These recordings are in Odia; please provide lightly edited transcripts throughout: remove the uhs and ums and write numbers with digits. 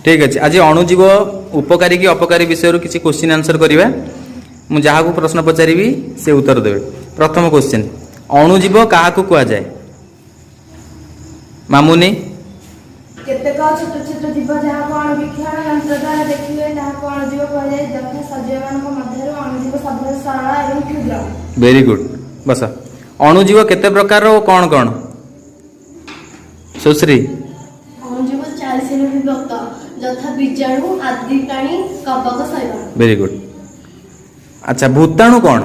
ठीक अच्छे आज अणुजीव उपकारी कि अपकारी विषय किसी क्वेश्चन आंसर करवा मु जहाँ को प्रश्न पचारि से उत्तर देवे। प्रथम क्वेश्चन अणुजीव क्या कह जाए मामुनी केतेक छोट छोट जीव जहाँ को अणुवीक्षण यंत्र द्वारा देखिए जहाँ को अणुजीव कह जाए जथा सजीव मध्य अणुजीव सबसे सरल एवं क्षुद्र। वेरी गुड बस अणुजीव केते प्रकार और कौन कौन सुश्री अणुजीव 4 श्रेणी विभक्त यथा बीजाणु आदि प्राणी कवक शैवाल। वेरी गुड अच्छा भूताणु कौन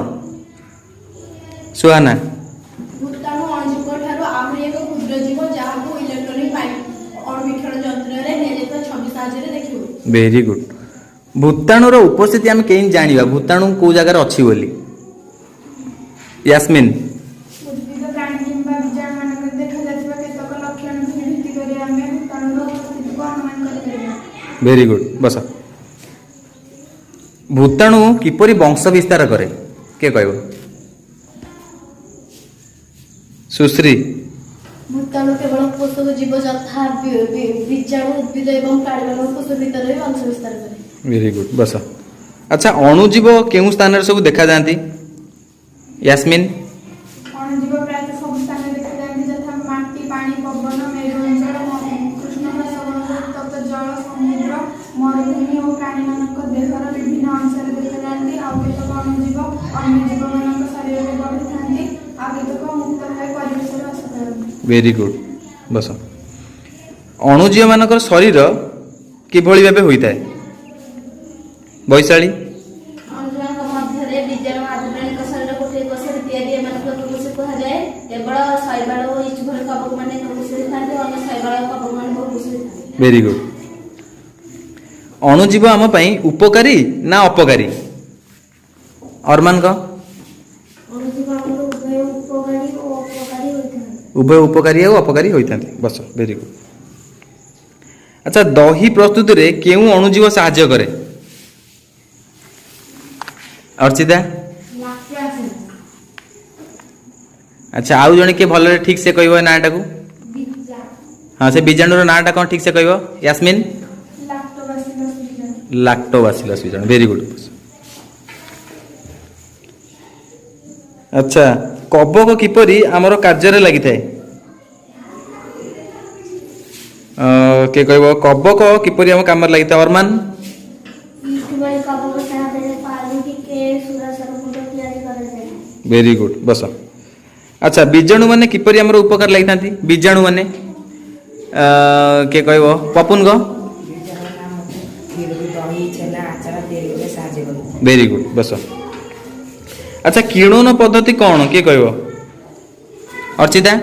सुहाना भूताणु अणुजीव ठारू आहुरी एक क्षुद्र जीव जहाँ को इलेक्ट्रॉनिक अणुवीक्षण यंत्र रे नियमित छवि साहाय्य देखियो। वेरी गुड भूताणुर उपस्थिति आम कहीं जानिबा भूताणु को जगह अच्छी बोली यास्मिन उद्भिद प्राणी किंबा बीजाणु मानक देखा जाथिबा केतक लक्षण भित्ति करी आमे भूताणुर उपस्थिति को अनुमान करि परिबा। वेरी गुड बस भूताणु किपरि वंश विस्तार करे के कहबो सुश्री भूताणु केवल पोषक जीव यथा बीजाणु उद्भिद एवं प्राणी कोष भीतर ही वंश विस्तार करे। वेरी गुड बस अच्छा अणुजीव केउं स्थान रे सब देखा जाती यास्मिन अणुजीव प्राय सब स्थान रे देखा जाती यथा माटी पानी पवन मेरु अंचल कृष्ण तप्त जल समुद्र मरुभूमि और प्राणी मानक देहर विभिन्न अंश रे देखा जाती आ केतक अणुजीव अन्य जीव मानक शरीर रे बढ़ी थांती आ केतक मुक्त भाई परिवेश रे वास करती। वेरी गुड बस अणुजीव मानकर शरीर किभଳି भाबे होइता है वैशाली अणुजीव मध्य बीजाणु आदि प्राणी शरीर गोटे कोष इत्यादि एमानक कोष कहा जाए केवल शैवाल और इच भर कवक माने कोष थांती अन्य शैवाल और कवक माने कोष थांती। वेरी गुड अणुजीव आम पई उपकारी ना अपकारी अरमान का अणुजीव हमर उभय उपकारी और अपकारी होइथान उभय उपकारी और अपकारी होइता बस वेरी गुड अच्छा दही प्रस्तुत रे केउ अणुजीव साहाय्य करे अर्चिता अच्छा आउ जने के भल ठीक से कहबो नाटा को हाँ से बीजाणुर नाटा कौन ठीक से कहबो यास्मिन लैक्टोबैसिलस बीजाणु वेरी गुड अच्छा कवक किपरि आमर कार्य लगी थाए के कहबो कवक किपरि हम काम लगी था अरमान वेरी गुड बस अच्छा बीजाणु माने किपरि हमर उपकार लागि थांती बीजाणु माने के कहबो पपुन गो वेरी गुड बस अच्छा किणन पद्धति कौन के कहबो अर्चिता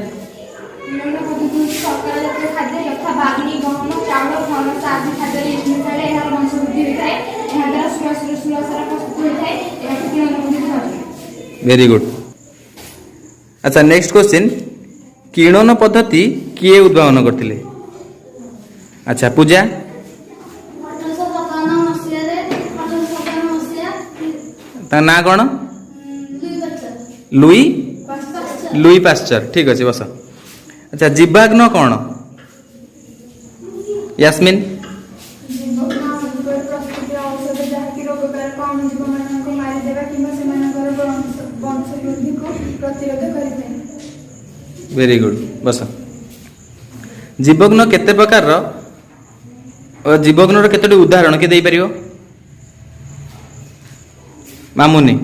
वेरी गुड अच्छा नेक्स्ट क्वेश्चन किणन पद्धति किए उद्भावन करथिले अच्छा पूजा ता ना कौन लुई लुई पास्चर ठीक अच्छे बस अच्छा जीवाग्न कौन यास्मिन वेरी गुड बस जीवग्न केते प्रकार जीवग्न केतोटी उदाहरण के देई परियो मामुनी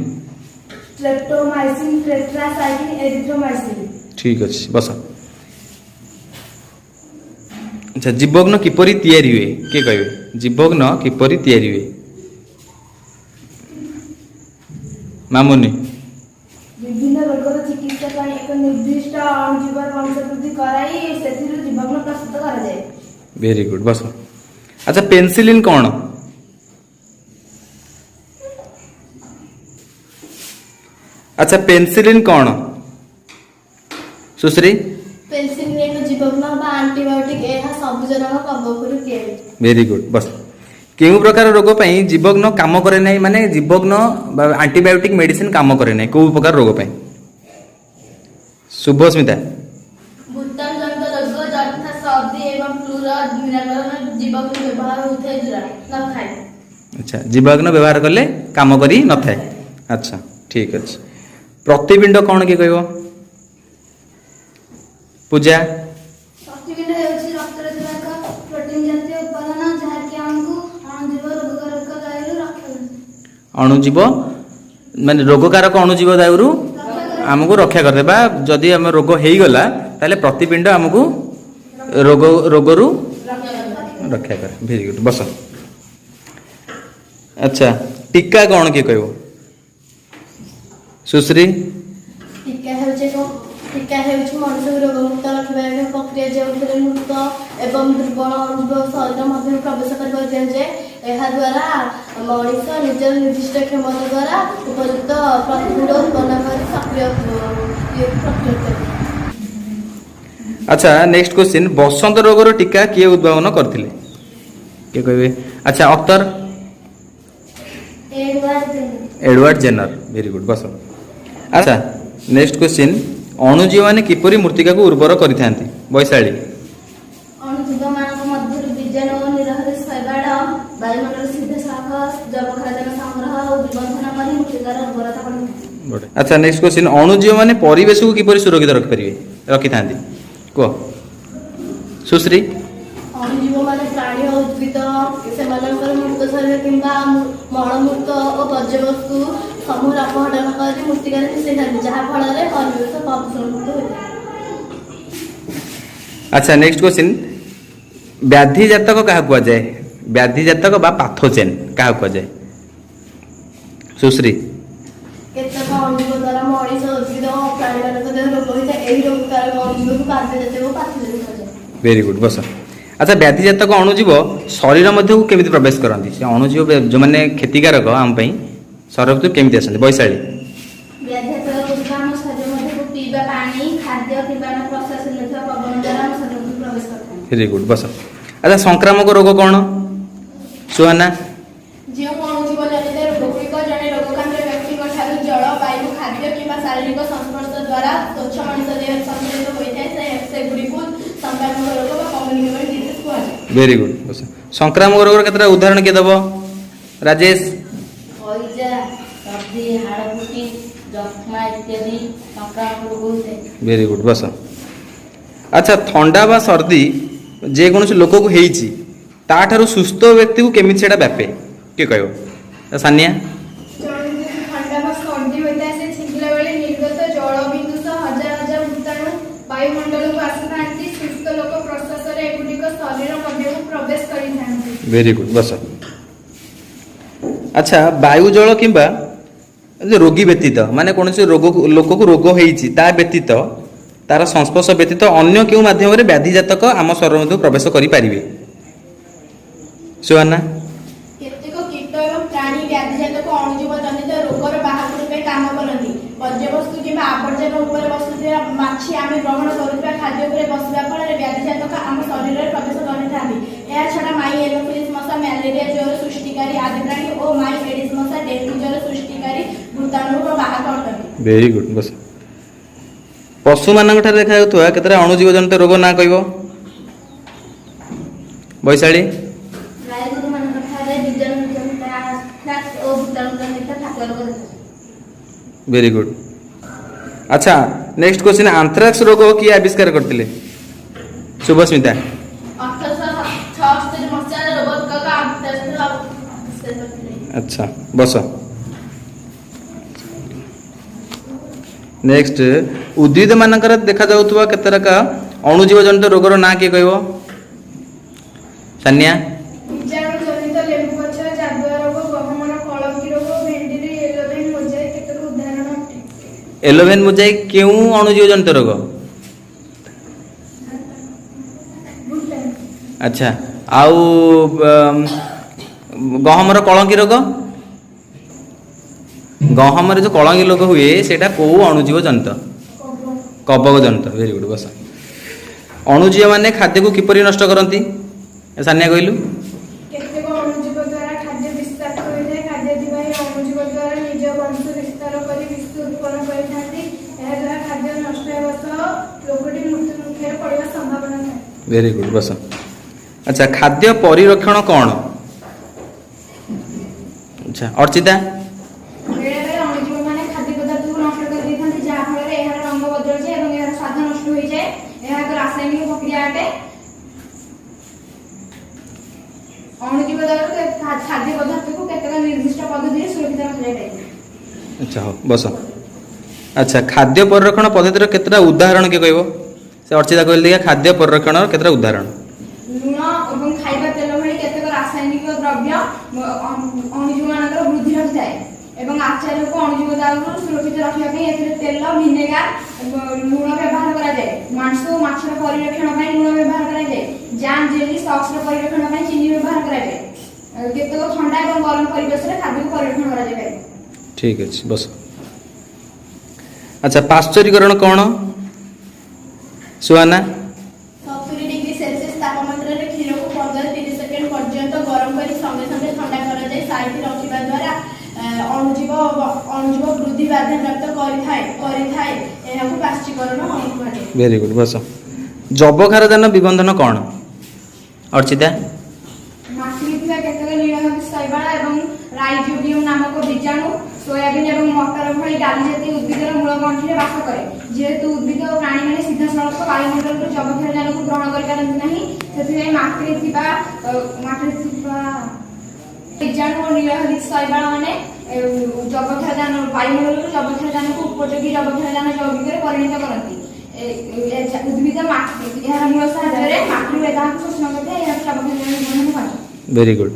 स्ट्रेप्टोमाइसिन टेट्रासाइक्लिन एरिथ्रोमाइसिन ठीक अच्छे बस अच्छा जीवग्न किपरि तैयारी हुए के कहबे जीवग्न किपरि तैयारी हुए मामुनी विभिन्न रोगर चिकित्सा ପାଇଁ ଏକ ନିର୍ଦ୍ଦିଷ୍ଟ ଅଣୁଜୀବ ବଂଶବୃଦ୍ଧି କରାଇ ସେଥିରୁ ଜୀବାଣୁ ପ୍ରସ୍ତୁତ କରାଯାଏ। वेरी गुड बस अच्छा पेनिसिलिन कौन अच्छा पेनिसिलिन कौन सुश्री पेनिसिलिन एक जीवाणु बा एंटीबायोटिक एहा सबुज रंग कवकରୁ ତିଆରି। वेरी गुड बस केउ प्रकार रोग पई जीवग्न काम करे नहीं माने जीवग्न एंटीबायोटिक मेडिसिन काम करे नहीं को प्रकार रोग पई शुभस्मिता भूताणु जनित रोग यथा सर्दी एवं फ्लूर ନିରାକରଣ ଜୀବକୁ ବ୍ୟବହାର ହୋଇଥାଏ ନଥାଏ। ଆଚ୍ଛା, ଜୀବାଗ୍ନ ବ୍ୟବହାର କଲେ କାମ କରି ନଥାଏ। ଆଚ୍ଛା, ଠିକ ଅଛି। ପ୍ରତିପିଣ୍ଡ କ'ଣ କିଏ କହିବ? ପୂଜା। ପ୍ରତିପିଣ୍ଡ ହେଉଛି ରକ୍ତରେ ଥିବା ଏକ ପ୍ରୋଟିନ୍ ଜାତୀୟ ଉପାଦାନ ଯାହାକି ଆମକୁ ଅଣୁଜୀବ ରୋଗକାରକ ଦାଉରୁ ରକ୍ଷା କରିଥାଏ। ଅଣୁଜୀବ ମାନେ ରୋଗକାରକ ଅଣୁଜୀବ ଦାଉରୁ ଆମକୁ ରକ୍ଷା କରିଥାଏ, ବା ଯଦି ଆମ ରୋଗ ହେଇଗଲା ତାହେଲେ ପ୍ରତିପିଣ୍ଡ ଆମକୁ ରୋଗରୁ ରକ୍ଷା କରେ। ଭେରି ଗୁଡ୍, ବସ। ଆଚ୍ଛା, ଟୀକା କ'ଣ କିଏ କହିବ? ସୁଶ୍ରୀ। ଟୀକା ହେଉଛି ମଣିଷକୁ ରୋଗମୁକ୍ତ ରଖିବା ଏକ ପ୍ରକ୍ରିୟା ଯେଉଁଥିରେ ମୃତ ଏବଂ ଦୁର୍ବଳ ଅଣୁଜୀବ ଶରୀର ମଧ୍ୟରୁ ପ୍ରବେଶ କରିବାକୁ ଦିଆଯାଏ। ଏହା ଦ୍ୱାରା ମଣିଷ ନିଜର ନିର୍ଦ୍ଦିଷ୍ଟ କ୍ଷମତା ଦ୍ୱାରା ଉପଯୁକ୍ତ ପ୍ରତିପିଣ୍ଡ ଉତ୍ପନ୍ନ କରି ସକ୍ରିୟ ପ୍ରକ୍ରିୟା କରେ। ଆଚ୍ଛା, ନେକ୍ସଟ କ୍ୱେଶ୍ଚିନ୍, ବସନ୍ତ ରୋଗର ଟୀକା କିଏ ଉଦ୍ଭାବନ କରିଥିଲେ? କିଏ କହିବେ? ଆଚ୍ଛା, ଅକ୍ତର। ଏଡୱାର୍ଡ ଜେନର। ଭେରି ଗୁଡ୍, ବସ। ଆଚ୍ଛା, ନେକ୍ସଟ କ୍ୱେଶ୍ଚିନ୍, ଅଣୁଜୀବ ମାନେ କିପରି ମୃତ୍ତିକାକୁ ଉର୍ବର କରିଥାନ୍ତି? ବୈଶାଳୀ। ଅଣୁଜୀବମାନଙ୍କ ମଧ୍ୟରୁ ବୀଜାଣୁ ଓ ନିରହରି ଶୈବାଳ ବାୟୁମଣ୍ଡଳ ସିଧାସଳଖ ଜୈବଖାଦ୍ୟର ସଂଗ୍ରହ ଓ ବିବର୍ଦ୍ଧନ କରି ମୃତ୍ତିକାର ଉର୍ବରତା ବଢ଼ାଇଥାଏ। ଆଚ୍ଛା, ନେକ୍ସଟ କ୍ୱେଶ୍ଚିନ୍, ଅଣୁଜୀବ ମାନେ ପରିବେଶକୁ କିପରି ସୁରକ୍ଷିତ ରଖିଥାନ୍ତି? କୁହ ସୁଶ୍ରୀ। ଅଣୁଜୀବମାନେ ପ୍ରାଣୀ ଓ ଉଦ୍ଭିଦ ସେମାନଙ୍କର ମୃତ ଶରୀର କିମ୍ବା ମଳମୂତ୍ର ଓ ବର୍ଜ୍ୟବସ୍ତୁ ସମୂହ ଅପହରଣ କରି ମୃତ୍ତିକାରେ ମିଶାଇଥାନ୍ତି, ଯାହା ଫଳରେ ପରିବେଶ ପ୍ରଦୂଷଣମୁକ୍ତ ହୋଇଥାଏ। ଆଚ୍ଛା, ନେକ୍ସଟ କ୍ୱେଶ୍ଚିନ୍, ବ୍ୟାଧି ଜାତକ କାହାକୁ କୁହାଯାଏ? ବ୍ୟାଧି ଜାତକ ବା ପାଥୋଜେନ୍ କାହାକୁ କୁହାଯାଏ? ସୁଶ୍ରୀ। କେତେକ ଅଣୁଜୀବ ଦ୍ୱାରା ମଣିଷ ଉଦ୍ଭିଦ ଓ ପ୍ରାଣୀମାନଙ୍କ ଦେହ ରୋଗ ହୋଇଥାଏ। ଏହି ରୋଗକାରକ ଅଣୁଜୀବକୁ ବ୍ୟାଧି ଜାତକ ଓ ପାଥୋଜେନ୍ କୁହାଯାଏ। ଭେରି ଗୁଡ୍, ବସ। ଆଚ୍ଛା, ବ୍ୟାଧି ଜାତକ ଅଣୁଜୀବ ଶରୀର ମଧ୍ୟକୁ କେମିତି ପ୍ରବେଶ କରନ୍ତି? ସେ ଅଣୁଜୀବ ଯେଉଁମାନେ କ୍ଷତିକାରକ ଆମ ପାଇଁ ଶରୀର ଭିତରୁ କେମିତି ଆସନ୍ତି? ବୈଶାଳୀ। ବ୍ୟାଧି ଜାତକ ଗୁଡ଼ିକ ଆମ ଶରୀର ମଧ୍ୟକୁ ପିଇବା ପାଣି, ଖାଦ୍ୟ କିମ୍ବା ପ୍ରଶ୍ୱାସ ନେଉଥିବା ପବନ ଦ୍ୱାରା ଆମ ଶରୀର ମଧ୍ୟକୁ ପ୍ରବେଶ କରିଥାଏ। ଭେରି ଗୁଡ୍, ବସ। ଆଚ୍ଛା, ସଂକ୍ରାମକ ରୋଗ କ'ଣ? ସୁହାନା। ଯେଉଁ ଅଣୁଜୀବ ଜନିତ ରୋଗଗୁଡ଼ିକ ଜଣେ ରୋଗକାନ୍ତ ବ୍ୟକ୍ତିଙ୍କ ଠାରୁ ଜଳ, ବାୟୁ, ଖାଦ୍ୟ କିମ୍ବା ଶାରୀରିକ ସଂସ୍ପର୍ଶ ଦ୍ୱାରା ସ୍ୱଚ୍ଛ ମଣିଷ ଦେହରେ ସଂକ୍ରମିତ ହୋଇଥାଏ ସେଗୁଡ଼ିକୁ ସଂକ୍ରାମକ ରୋଗ ବା କମ୍ୟୁନିକେବଲ୍ ଡିଜିଜ୍ କୁହାଯାଏ। ଭେରି ଗୁଡ୍, ବସ। ସଂକ୍ରାମକ ରୋଗର କେତେଟା ଉଦାହରଣ କିଏ ଦେବ? ରାଜେଶ। ହଇଜା, ସର୍ଦ୍ଦି, ହାଡ଼ଫୁଟି, ଯକ୍ଷ୍ମା ଇତ୍ୟାଦି ସଂକ୍ରାମକ ରୋଗ ହୋଇଥାଏ। ଭେରି ଗୁଡ୍, ବସ। ଆଚ୍ଛା, ଥଣ୍ଡା ବା ସର୍ଦ୍ଦି ଯେକୌଣସି ଲୋକକୁ ହେଇଛି ତାଠାରୁ ସୁସ୍ଥ ବ୍ୟକ୍ତିକୁ କେମିତି ସେଇଟା ବ୍ୟାପେ? କିଏ କହିବ? ସାନିଆ। ଜଣକୁ ଯଦି ଥଣ୍ଡା ବା ସର୍ଦ୍ଦି ହୋଇଥାଏ, ସେ ଛିଙ୍କିଲା ବେଳେ ନିର୍ଗତ ଜଳ ବିନ୍ଦୁ ସହ ହଜାର ହଜାର ଭୂତାଣୁ ବାୟୁମଣ୍ଡଳକୁ ଆସିଥାନ୍ତି। ସୁସ୍ଥ ଲୋକ ପ୍ରଶ୍ୱାସରେ ଏଗୁଡ଼ିକ ଶରୀର ମଧ୍ୟକୁ ପ୍ରବେଶ କରିଥାନ୍ତି। ଭେରି ଗୁଡ୍, ବସ। ଆଚ୍ଛା, ବାୟୁ ଜଳ କିମ୍ବା ରୋଗୀ ବ୍ୟତୀତ ମାନେ କୌଣସି ଲୋକକୁ ରୋଗ ହେଇଛି ତା ବ୍ୟତୀତ ତାର ସଂସ୍ପର୍ଶ ବ୍ୟତୀତ ଅନ୍ୟ କେଉଁ ମାଧ୍ୟମରେ ବ୍ୟାଧି ଜାତକ ଆମ ଶରୀର ମଧ୍ୟକୁ ପ୍ରବେଶ କରିପାରିବେ? ସୁହାନା। କେତେକ କୀଟ ଏବଂ ପ୍ରାଣୀ ବ୍ୟାଧିଜାତକ ଅଣୁଜୀବ ଜନିତ ରୋଗର ବାହକ ରୂପେ କାମ କରନ୍ତି। ବର୍ଜ୍ୟବସ୍ତୁ କିମ୍ବା ଆବର୍ଜନା ଉପରେ ବସୁଥିବା ମାଛି ଆମେ ଗ୍ରହଣ କରୁଥିବା ଖାଦ୍ୟ ଉପରେ ବସିବା ଫଳରେ ବ୍ୟାଧିଜାତକ ଆମ ଶରୀରରେ ପ୍ରବେଶ କରିଥାନ୍ତି। ଏହାଛଡ଼ା ମାଇ ଏନୋଫିଲିସ୍ ମଶା ମ୍ୟାଲେରିଆ ଜ୍ୱର ସୃଷ୍ଟିକାରୀ ଆଦି ପ୍ରାଣୀ ଓ ମାଇ ଏଡିସ୍ ମଶା ଡେଙ୍ଗୁ ଜ୍ୱର ସୃଷ୍ଟିକାରୀ ଭୂତାଣୁର ବାହକ ଅଟନ୍ତି। Very good, boss. ପଶୁମାନଙ୍କ ଠାରେ ଦେଖାଯାଉଥିବା କେତେଟା ଅଣୁଜୀବ ଜନିତ ରୋଗ ନାଁ କହିବ? ବୈଶାଳୀ। Very good. ଆଚ୍ଛା, ନେକ୍ସଟ କ୍ୱେଶ୍ଚିନ୍, ଆନ୍ଥ୍ରାକ୍ସ ରୋଗ କିଏ ଆବିଷ୍କାର କରିଥିଲେ? ଶୁଭସ୍ମିତା। 1866 ମସିହାରେ ରୋବର୍ଟ କକ୍ ଆନ୍ଥ୍ରାକ୍ସ ଆବିଷ୍କାର କରିଥିଲେ। ଆଚ୍ଛା, ବସ। ନେକ୍ସଟ, ଉଦ୍ଭିଦ ମାନଙ୍କର ଦେଖାଯାଉଥିବା କେତେଟା ଅଣୁଜୀବ ଜନିତ ରୋଗର ନାଁ କିଏ କହିବ? ସାନିଆ। ବୀଜାଣୁ ଜନିତ ଲେମ୍ବୁ ଗଛ, ଜାଦୁଆ ରୋଗ, ଗହମର କଳଙ୍କି ରୋଗ, ଭେଣ୍ଡିରେ ୟେଲୋଭେନ୍ ମୋଜାଇକ୍ କେତେକ ଉଦାହରଣ ଅଟେ। ୟେଲୋଭେନ୍ ମୋଜାଇକ୍ କେଉଁ ଅଣୁଜୀବ ଜନିତ ରୋଗ? ଆଚ୍ଛା, ଆଉ ଗହମର କଳଙ୍କି ରୋଗ? ଗହମରେ ଯେଉଁ କଳଙ୍କି ରୋଗ ହୁଏ ସେଇଟା କେଉଁ ଅଣୁଜୀବ ଜନିତ? କବକ ଜନିତ। ଭେରି ଗୁଡ୍, ବସ। ଅଣୁଜୀବ ମାନେ ଖାଦ୍ୟକୁ କିପରି ନଷ୍ଟ କରନ୍ତି? ସାନିଆ କହିଲୁ। କେତେକ ଅଣୁଜୀବ ଦ୍ୱାରା ଖାଦ୍ୟ ବିଷାକ୍ତ ହୋଇଥାଏ। ଖାଦ୍ୟ ଥିବା ଏହି ଅଣୁଜୀବ ଦ୍ୱାରା ନିଜ ବଂଶ ବିସ୍ତାର କରି ବିଷ ଉତ୍ପନ୍ନ କରିଥାନ୍ତି। ଏହାଦ୍ୱାରା ଖାଦ୍ୟ ନଷ୍ଟ ହେବା ସହ ଲୋକଟି ମୃତ୍ୟୁ ମୁଖରେ ପଡ଼ିବାର ସମ୍ଭାବନା ଥାଏ। ଭେରି ଗୁଡ୍, ବସ। अच्छा खाद्य परिरक्षण कौन? अच्छा अर्चिता ବେଳେବେଳେ ଅଣୁଜୀବମାନେ ଖାଦ୍ୟ ପଦାର୍ଥକୁ ନଷ୍ଟ କରିଦେଇଥାନ୍ତି ଯାହାଫଳରେ ଏହାର ରଙ୍ଗ ବଦଳିଯାଏ ଏବଂ ଏହାର ସ୍ୱାଦ ନଷ୍ଟ ହୋଇଯାଏ। ଏହା ଏକ ରାସାୟନିକ ପ୍ରକ୍ରିୟା ଅଟେ। ଅଣୁଜୀବ ଦ୍ୱାରା ଖାଦ୍ୟ ପଦାର୍ଥକୁ କେତେକ ନିର୍ଦ୍ଦିଷ୍ଟ ପଦ୍ଧତିରେ ସୁରକ୍ଷିତ ରଖାଯାଇଥାଏ। अच्छा हो बस। अच्छा खाद्य परिरक्षण पद्धतिर केतटा उदाहरण के कहबो? से अर्चिता कहले देखा खाद्य परिरक्षण केतटा उदाहरण? ଲୁଣ ଏବଂ ଖାଇବା ତେଲ ଭଳି କେତେକ ରାସାୟନିକ ଦ୍ରବ୍ୟ ଅଣୁଜୀବମାନଙ୍କର ବୃଦ୍ଧି ରଖିଥାଏ ଏବଂ ଆଚାରକୁ ଅଣୁଜୀବ ଦାଉରୁ ସୁରକ୍ଷିତ ରଖିବା ପାଇଁ ଏଥିରେ ତେଲ ଭିନେଗାର ଲୁଣ ବ୍ୟବହାର କରାଯାଏ। ମାଂସ ଓ ମାଛର ପରିରକ୍ଷଣ ପାଇଁ ଲୁଣ ବ୍ୟବହାର କରାଯାଏ। ଜାମ୍ ଜେଲି ସକ୍ସର ପରିରକ୍ଷଣ ପାଇଁ ଚିନି ବ୍ୟବହାର କରାଯାଏ। କେତେକ ଥଣ୍ଡା ଏବଂ ଗରମ ପରିବେଶରେ ଖାଦ୍ୟକୁ ପରିରକ୍ଷଣ କରାଯାଇଥାଏ। ठीक है बस। अच्छा पाश्चरीकरण कौन सुहाना? 70 डिग्री सेल्सियस तापमात्रा रे क्षीर को 15-30 सेकेंड पर्यंत गरम करी संगे संगे ठंडा करा जाय। साइड रखिबा द्वारा अणुजीव वृद्धि बाधा प्राप्त करिथाय एहाकु पाश्चरीकरण अनुमाने। वेरी गुड बस। जबखारजान विबंधन कौन अर्चिता? ମାଟିରେ ଥିବା କେତେକ ନୀଳହରିତ ଶୈବାଳ ଏବଂ ରାଇଜୋବିୟମ ନାମକ ବୀଜାଣୁ ସୋୟାବିନ୍ ଏବଂ ମଟର ଭଳି ଡାଲି ଜାତୀୟ ଉଦ୍ଭିଦର ମୂଳ ଗଣ୍ଠିରେ ବାସ କରେ। ଯେହେତୁ ଉଦ୍ଭିଦ ଓ ପ୍ରାଣୀମାନେ ସିଧାସଳଖ ବାୟୁମଣ୍ଡଳରୁ ଯବକ୍ଷାରଜାନକୁ ଗ୍ରହଣ କରିପାରନ୍ତି ନାହିଁ, ସେଥିପାଇଁ ମାଟିରେ ଥିବା ବୀଜାଣୁ ଓ ନୀଳହରିତ ଶୈବାଳ ମାନେ ବାୟୁମଣ୍ଡଳରୁ ଯବକ୍ଷାରଜାନକୁ ଉପଯୋଗୀ ଯବକ୍ଷାରଜାନ ଯୌଗିକରେ ପରିଣତ କରନ୍ତି। ଉଦ୍ଭିଦ ଏହାର ମୂଳ ସାହାଯ୍ୟରେ ମାଟିରୁ ଏହାକୁ ଶୋଷଣ କରିଥାଏ। ଏହା ଯବକ୍ଷାରଜାନ ନିର୍ମାଣ କରେ। Very good.